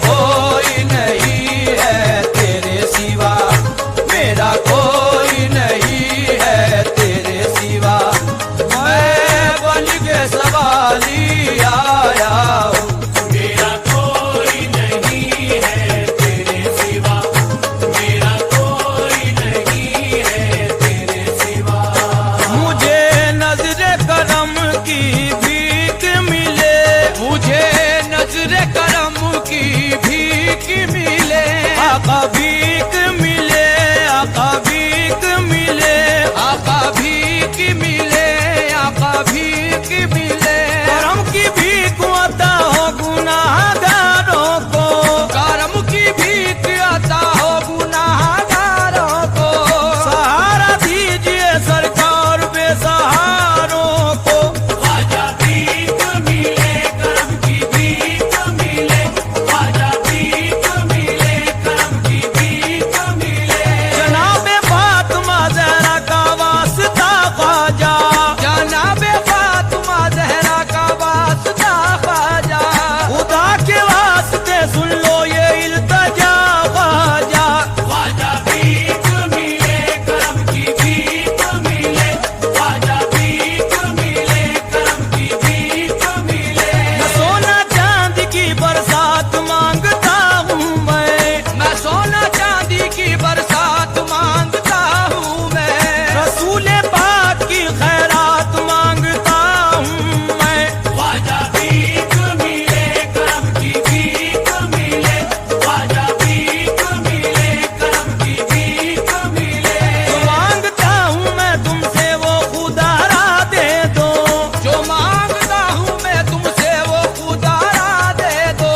कोई नहीं है तेरे सिवा, मेरा कोई नहीं है तेरे सिवा। मैं बन के सवाली आया हूँ, मेरा कोई नहीं है तेरे सिवा, मेरा कोई नहीं है तेरे सिवा। मुझे नजरे करम की भीख मिले, मुझे नजरे करम की भीख मिले, आका भीख मिले, आका भीख मिले, आका भीख मिले, आका भीख मिले। करम की भीख आता हो गुनाहगारों को, करम की भीख आता हो गुनाहगारों को। सहारा दीजिए सरकार बेसहारों को, ख्वाजा भीख मिले, करम की भीख मिले, ख्वाजा भीख मिले, करम की भीख मिले। जनाबे फातिमा ज़हरा का वास्ता ख्वाजा, जनाबे फातिमा ज़हरा का वास्ता ख्वाजा। खुदा के वास्ते सुन लो ये इल्तिजा ख्वाजा। ख्वाजा भीख मिले, करम की भीख मिले, ख्वाजा भीख मिले, करम की भीख मिले। मैं सोना चांदी की बरसात मांगता हूँ मैं सोना चांदी की बरसात मांगता हूँ मैं। रसूले पाक की खैरात मांगता हूँ मैं। ख्वाजा भीख मिले, करम की भीख मिले, ख्वाजा भीख मिले, करम की भीख मिले। जो मांगता हूँ मैं तुमसे वो खुदारा दे दो, जो मांगता हूँ मैं तुमसे वो खुदारा दे दो।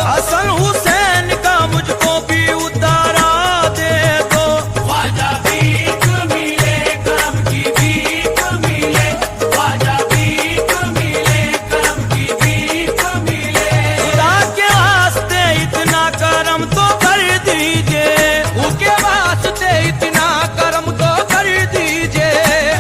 हसन हुसैन का मुझको भी उतारा दे दो। ख्वाजा भीख मिले, करम की भीख मिले, ख्वाजा भीख मिले, करम की भीख मिले। खुदा के वास्ते इतना करम तो कर दीजिए, उसके वास्ते इतना करम तो कर दीजिए।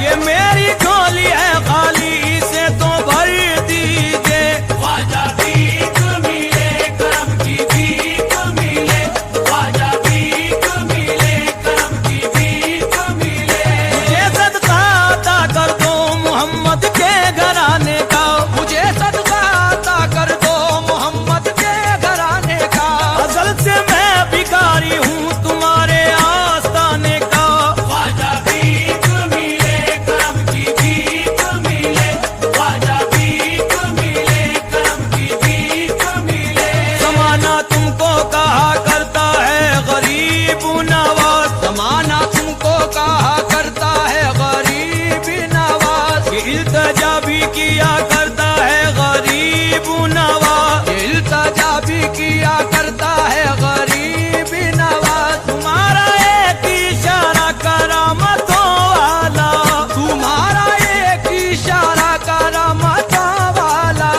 ये मेरी झोली है खाली इसे तो भर दीजिए। ख्वाजा भीख मिले, करम की भीख मिले, ख्वाजा भीख मिले, करम की भीख मिले। मुझे सदका अता कर दो मोहम्मद के घराने का, मुझे सदका अता कर दो मोहम्मद के घराने का। असल से मैं भिखारी हूँ तुम्हारे आस्ताने का। ख्वाजा भीख मिले, करम की भीख मिले, ख्वाजा भीख मिले, करम की भीख मिले। जमाना तुमको कहा करता है गरीब नवाज, जमाना तुमको कहा करता है गरीब नवाज। इल्तिजा भी किया करता है गरीब नवाज, इल्तिजा भी किया करता है गरीब नवाज। तुम्हारा एक इशारा करामतों वाला, तुम्हारा एक इशारा करामतों वाला।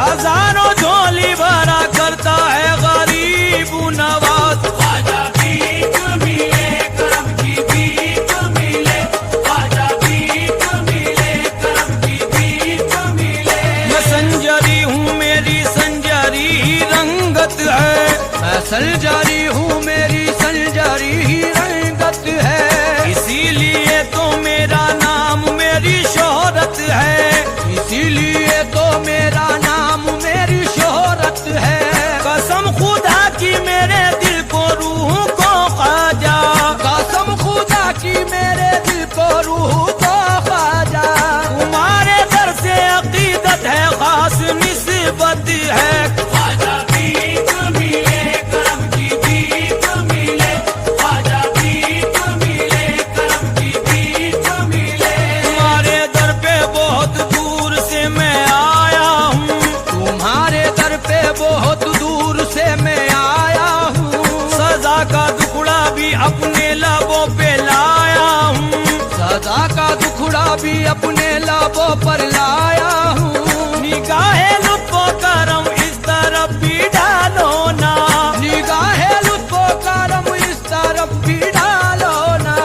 हजारों झोली भरा करता है गरीब नवाज। ख्वाजा भीख मिले, करम की भीख मिले, ख्वाजा भीख मिले, करम की भीख मिले। मैं संजरी हूँ मेरी संजरी ही रंगत है, मैं संजरी हूँ मेरी संजरी ही रंगत है। इसीलिए तो मेरा नाम मेरी शोहरत है, इसीलिए तो मेरा नाम मेरी शोहरत है। कसम खुदा की मेरे दिल को रूह को ख्वाजा, कसम खुदा की मेरे दिल को रूह को ख्वाजा। तुम्हारे दर से अकीदत है खास निस्बत है। ख्वाजा भीख मिले, करम की भीख मिले, ख्वाजा भीख मिले, करम की भीख मिले। तुम्हारे दर पे बहुत दूर से मैं आया हूँ, तुम्हारे दर पे बहुत दूर से मैं आया हूँ। सजा का दुखड़ा भी अपने लबों पे लाया हूँ, सजा का दुखड़ा भी अपने लबों पर लाया हूँ। निगाहे लुत्फो करम इस तरफ भी डालो ना, निगाहे लुत्फो करम इस तरफ भी डालो ना।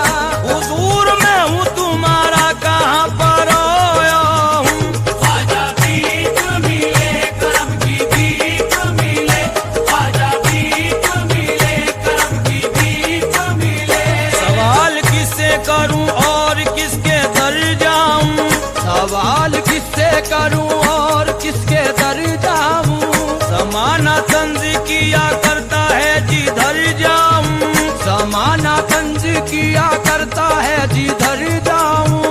हुजूर मैं हूँ तुम्हारा कहाँ पर आया हूँ। ख्वाजा भीख मिले, करम की भीख मिले, ख्वाजा भीख जमाना तंज किया करता है जिधर जाऊं, जमाना तंज किया करता है जिधर जाऊं।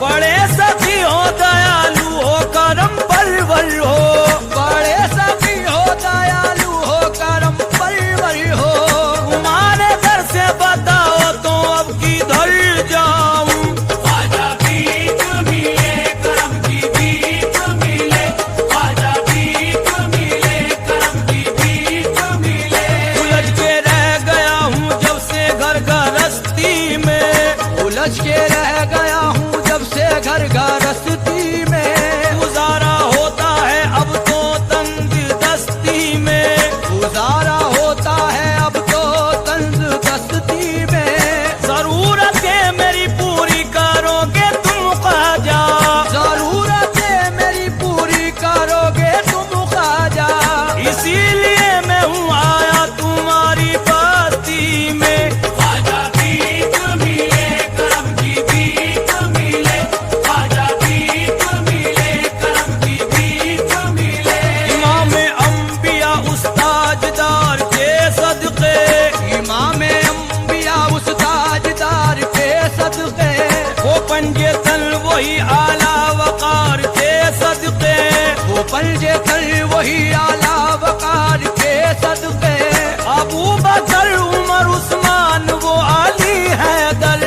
बड़े सखी हो दयालु हो करम परवर हो, बड़े सखी हो दयालु हो करम परवर हो। तुम्हारे घर से बताओ तो अब किधर जाऊं। ख्वाजा भीख मिले करम की भीख मिले, ख्वाजा भीख मिले करम की भीख मिले। उलझ के रह गया हूँ जब से घर गृहस्थी में, उलझ के रह गया हूँ जब से घर गृहस्थी में। गुजारा होता है अब तो तंग दस्ती में, गुजारा होता है अब तो तंग दस्ती में। जरूरतें मेरी पूरी करोगे तुम ख्वाजा, जरूरतें मेरी पूरी करोगे तुम ख्वाजा। इसीलिए मैं हूँ आया तुम्हारी बस्ती में। ख्वाजा भीख मिले करम की भीख मिले, ख्वाजा भीख मिले करम की भीख मिले। इमाम अंबिया उस्ताजदार के सदके, इमाम अंबिया उस्ताजदार के सदके। वो पंजे तल वही आला वकार के सदके, वो पंजे तल वही आला वकार के सदके। अबू बकर उमर उस्मान वो अली हैदर,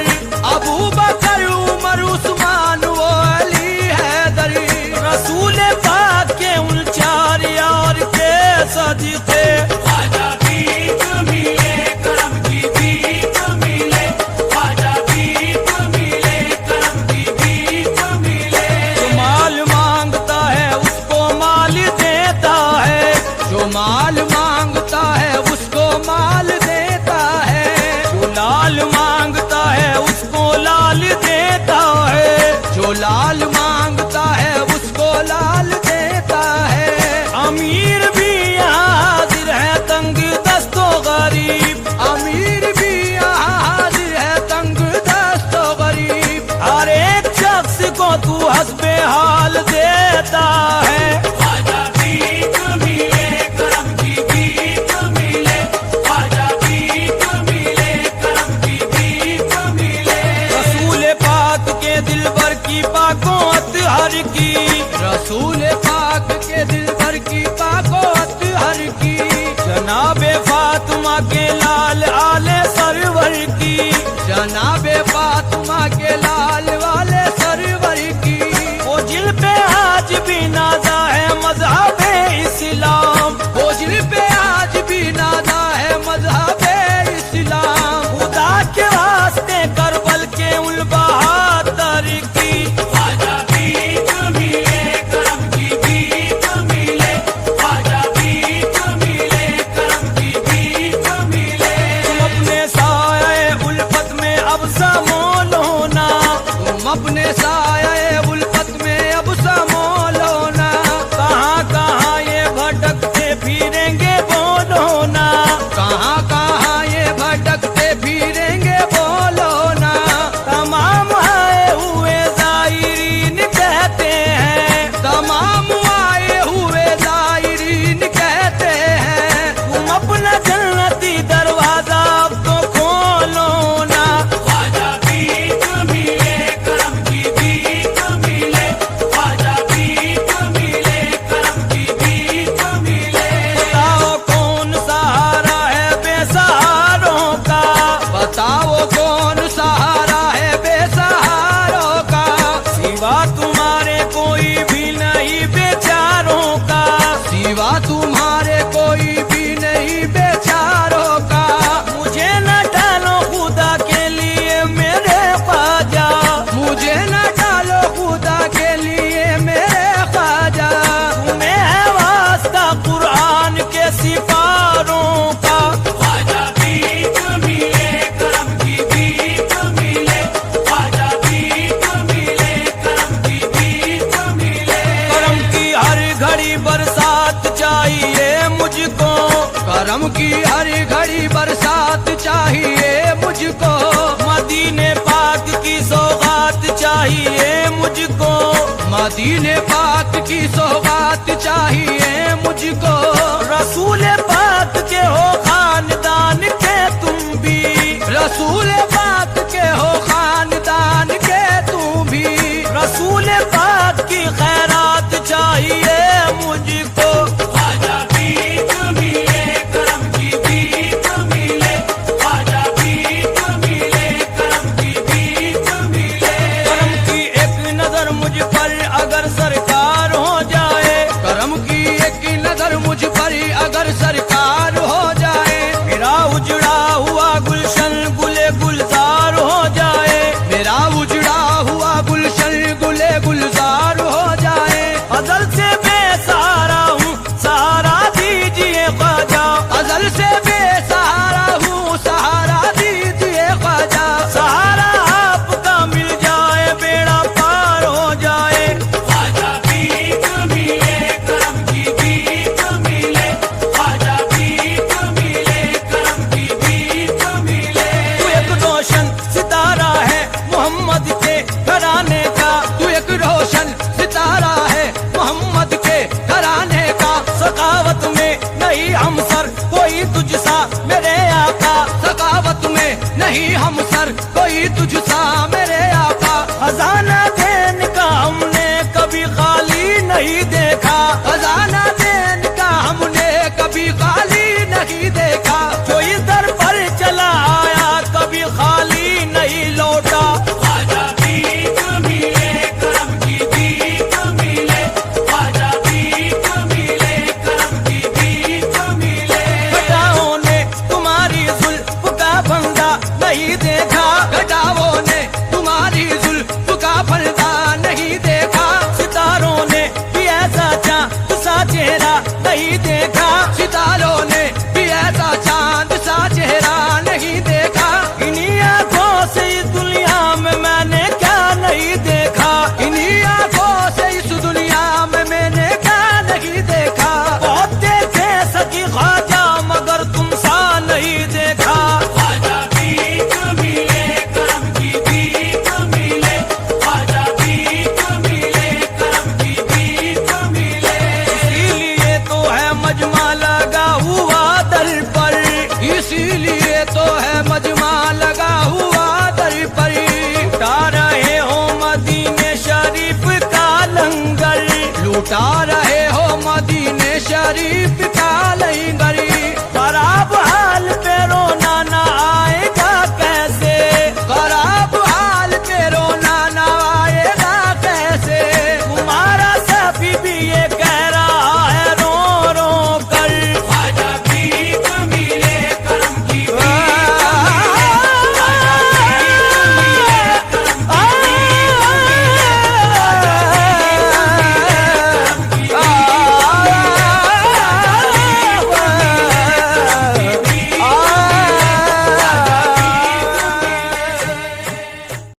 अबू बकर उमर उस्मान वो अली हैदर। रसूल पाक के उन चार यार के सदके। ख्वाजा भीख मिले करम की भीख मिले, ख्वाजा भीख मिले करम की भीख मिले। जो माल मांगता है उसको माल देता है, जो माल मांगता है उसको माल देता है। जो लाल मांगता है उसको लाल देता है, जो लाल मांगता है उसको लाल देता है। अमीर भी यहाँ हाजिर है तंग दस्तो गरीब, अमीर भी यहाँ हाजिर है तंग दस्तो गरीब। हर एक शख्स को तू हस्बे हाल देता है। ख्वाजा भीख मिले करम की भीख मिले, ख्वाजा भीख मिले करम की भीख मिले। रसूल पाक के दिल भर की पाकोत हर की, रसूल पाक के दिल भर की पाकोत हर की। जनाबे फातिमा के लाल आले सरवर की, जनाबे फातिमा के लाल वाले सरवर की। वो जिल पे आज भी नाजा है मजहबे इस्लाम, वो जिल पे आज भी नाजा है मजहबे इस्लाम। खुदा के वास्ते करबल के उल बहादुर की। ख्वाजा भीख मिले करम की भीख मिले, ख्वाजा भीख मिले करम की भीख मिले। तुम अपने साये उल्फत में अब समोलो ना, तुम अपने साये उल्फत में अब समोलो ना। कहाँ कहाँ ये भटकते फिरेंगे बोलो ना, कहाँ कहाँ ये भटकते फिरेंगे बोलो ना। तमाम आए हुए जायरीन कहते हैं, तमाम आए हुए जायरीन कहते हैं। तुम अपना जन्नती दरवाजा अब तो खोलो ना। ख्वाजा भीख मिले करम की भीख मिले, ख्वाजा भीख मिले करम की भीख मिले। बताओ कौन सहारा है बेसहारों का, बताओ कौन सहारा है बेसहारों का। सिवा तुम्हारे कोई भी नहीं बेचारों का, सिवा तुम्हारे कोई भी नहीं बेचारों का। मुझे न डालो खुदा के लिए मेरे ख्वाजा, मुझे न डालो खुदा के लिए मेरे ख्वाजा। तुम्हें है वास्ता कुरान के सिपारों का। ख्वाजा भीख मिले करम की भीख मिले, ख्वाजा भीख मिले करम की भीख मिले। करम की हर घड़ी बरसात चाहिए मुझको, करम की हर घड़ी बरसात चाहिए मुझको। मदीने पाक की सौगात चाहिए मुझको, मदीने पाक की सौगात चाहिए मुझको। रसूल कोई तुझसा मेरे आका। खजाना देन का हमने कभी खाली नहीं देखा, खजाना देन का हमने कभी खाली नहीं देखा। जो इस दर पर चला आया कभी खाली नहीं लौटा। ख्वाजा भीख मिले करम की भीख मिले, ख्वाजा भीख मिले करम की भीख मिले। घटाओं ने तुम्हारी जुल्फ का फंदा नहीं देखा, घटाओं ने तुम्हारी जुल्फ का फंदा नहीं देखा। सितारों ने भी ऐसा चांद सा चेहरा नहीं देखा, सितारों ने भी ऐसा चांद सा चेहरा नहीं देखा। इन्हीं आंखों से इस दुनिया में मैंने क्या नहीं देखा, इन्हीं आंखों से इस दुनिया में मैंने क्या नहीं देखा। बहुत देखे सकी ख्वाजा मगर तुम सा नहीं देखा। ख्वाजा भीख मिले करम की भीख मिले, ख्वाजा भीख मिले करम की भीख मिले। इसीलिए तो है मजमा लगा हुआ दर पर, इसीलिए तो है मजमा लगा हुआ दर पर। लुटा रहे हो मदीने शरीफ का लंगर, लुटा रहे हो मदीने शरीफ का लंगर।